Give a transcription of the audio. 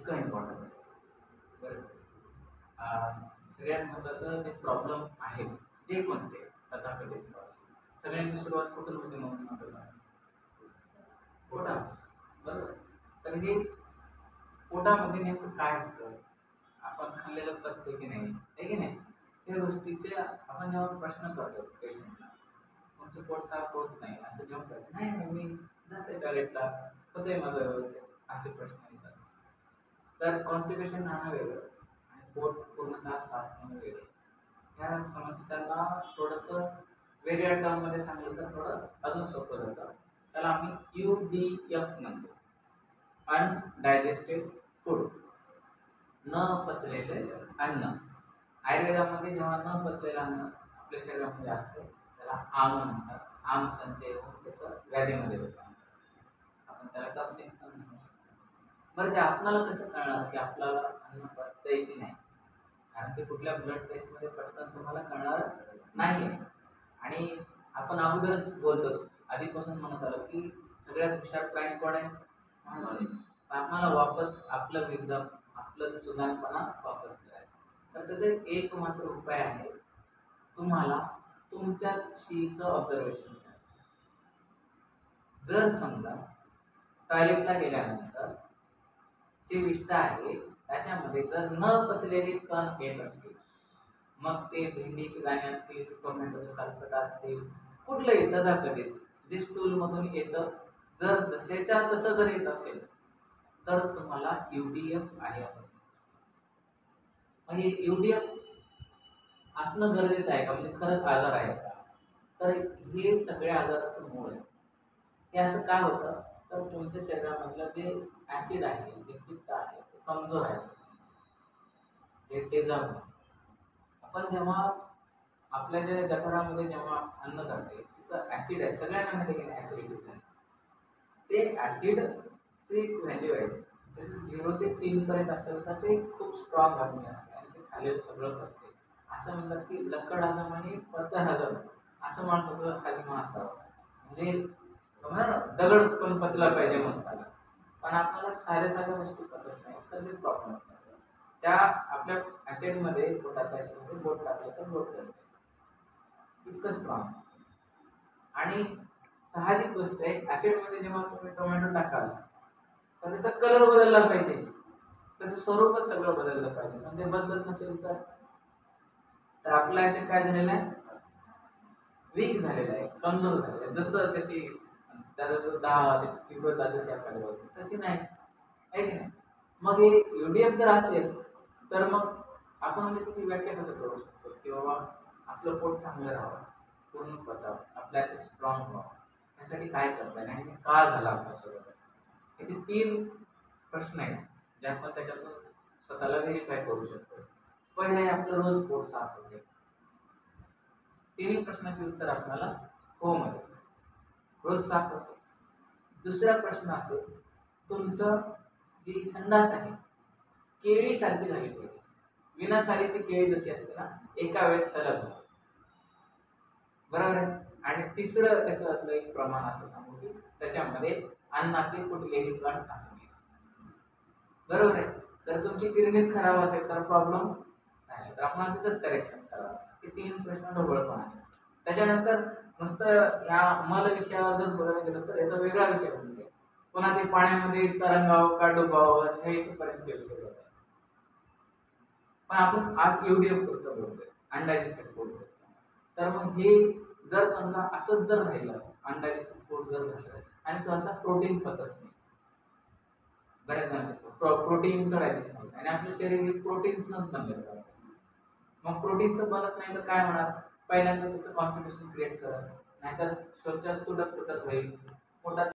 इतकं इम्पॉर्टंट आहे. बरं. सगळ्यात महत्त्वाचं जे प्रॉब्लेम आहेत, जे कोणते तथाकथित प्रॉब्लेम, सगळ्यांची सुरुवात कुठून होते म्हणून आपल्याला पोटापासून. बरोबर. तर हे पोटामध्ये नेमकं काय होतं, आपण खाल्लेलं पचते की नाही, आहे की नाही, या गोष्टीचे आपण जेव्हा प्रश्न करतो पेशंटला, तुमचं पोट साफ होत नाही असं जेव्हा करतो, नाही नाही मी जाते टॉयलेटला, होते माझं व्यवस्थित, असे प्रश्न येतात. तर कॉन्स्टिपेशन राहणं वेगळं आणि पोट पूर्णतः साफ होणं वेगळं. ह्या समस्याला थोडंसं वेगळ्या टर्ममध्ये सांगितलं तर थोडं अजून सोपं जातं. त्याला आम्ही UDF म्हणतो, अनडायजेस्टेड फूड, न पचलेले अन्न. आयुर्वेदामध्ये जेव्हा न पचलेलं अन्न आपल्या शरीरामध्ये असते त्याला आम म्हणतात. आम संचय होऊन त्याचं व्याधीमध्ये रूपांतर, आपण त्याला टॉक्सिन पण म्हणू शकतो. बरं, ते आपल्याला कसं कळणार की आपल्याला अन्न पचतंय की नाही? कारण ते कुठल्या ब्लड टेस्टमध्ये पटकन तुम्हाला कळणार नाही. आणि आपण अगोदरच बोलतो, आधीपासून म्हणत आलो की सगळ्यात हुशार प्राणी कोण आहे? माणूस आहे. आम्हाला वापस आपलं विजडम, आपलं सुजाणपणा वापस करायचं. तर त्याचा एक मात्र उपाय आहे, तुम्हाला तुमच्याच शीचं ऑब्झर्वेशन करायचं. जर समजा टॉयलेटला गेल्यानंतर जे विष्ठा आहे त्याच्यामध्ये जर न पचलेले कण येत असतील, मग ते भेंडीचे दाणे असतील, टोमॅटोचे सालपट असतील, कुठलंही तथाकथित जे स्टूलमधून येतं, जर जसेच्या तसं जर येत असेल तर तुम्हाला UDF आहे असं सांगतो. म्हणजे UDF असणं गरजेचं आहे का, म्हणजे खरंच आजार आहे का? तर हे सगळ्या आजाराचं मूळ आहे. हे असं काय होतं, तर तुमच्या शरीरामधलं जे ऍसिड आहे, जे पित्त आहे, ते कमजोर आहे असं सांगायचं. जे तेजाब, आपण जेव्हा आपल्या ज्या जठरामध्ये जेव्हा अन्न जाते तिथं ऍसिड आहे, सगळ्यांना माहिती आहे की ऍसिडिटी आहे. ते ऍसिडची एक व्हॅल्यू आहे, तसेच 0 ते 3 पर्यंत असेल तर ते खूप स्ट्रॉंग हजम असते आणि ते खाल्लेलं सगळं असते. असं म्हणतात की लक्कड हजम आणि पत्थर हजम, असं माणसाचं हजम असावं. म्हणजे म्हणा ना, दगड पण पचला पाहिजे माणसाला, पण आपल्याला साध्या साध्या गोष्टी पचत नाही, तर ते प्रॉब्लेम होतात. त्या आपल्या ऍसिडमध्ये, पोटाच्या ऍसिडमध्ये बोट टाकलं तर बोट चालते, इतकं स्ट्रॉंग असतं. आणि साहजिक गोष्ट आहे, ऍसिडमध्ये जेव्हा तुम्ही टोमॅटो टाकाल तर त्याचा कलर बदलला पाहिजे, त्याचं स्वरूपच सगळं बदललं पाहिजे. पण ते बदलत नसेल तर आपलं ऍसिड काय झालेलं आहे, वीक झालेलं आहे, कमजोर झालेलं आहे. जसं त्याची त्याचा जो दाह, त्याची तीव्रता जशी असायला पाहिजे तशी नाही, आहे की नाही? मग हे UDF जर असेल तर मग आपण म्हणजे त्याची व्याख्या कसं करू शकतो की बाबा आपलं पोट चांगलं राहावं, पूर्ण पचावं, आपलं ऍसिड स्ट्रॉंग व्हावं, यासाठी काय करता येईल आणि का झालं आपल्यासोबत असं? याचे 3 प्रश्न आहेत जे आपण त्याच्यातून स्वतःला व्हेरीफाय करू शकतो. पहिलं आहे, आपलं रोज पोट साफ होते. तिन्ही प्रश्नाचे उत्तर आपल्याला हो मध्ये, रोज साफ होते. दुसरा प्रश्न असेल, तुमचं जी संडास आहे केळी सारखी झाली पाहिजे, विना सालीची केळी जशी असते ना, एका वेळेस सलग, बरोबर आहे. आणि तिसरं त्याच्यातलं एक प्रमाण असं सांगू की त्याच्यामध्ये अन्नाचे कुठलेही कण असू नये, बरोबर आहे. तर तुमची किडनीच खराब असेल तर प्रॉब्लेम नाही, तर आपण तिथंच करेक्शन करावं. हे 3 प्रश्न ढोबळपण आहे. त्याच्यानंतर नुसतं या मल विषयावर जर बोलायला गेलं तर याचा वेगळा विषय म्हणजे पुन्हा ते पाण्यामध्ये तरंगावं का डुबावं हे इथपर्यंतचे विषय जातात. पण आपण आज UDF करतो बोलतोय, अनडायजेस्टेड फूड. तर मग हे जर समजा असंच जर राहिलं, अनडायजेस्टेड फूड जर झालं आणि सहसा प्रोटीन पचत नाही, बऱ्याच जणांचं प्रोटीनचं डायजेशन होतं आणि आपलं शरीर हे प्रोटीन्सनंच बनलेलं आहे. मग प्रोटीनचं बनत नाही तर काय होणार, पहिल्यांदा त्याचं कॉन्स्टिट्यूशन क्रिएट करत, नाहीतर स्वच्छ तुटत तुटत होईल, पोटात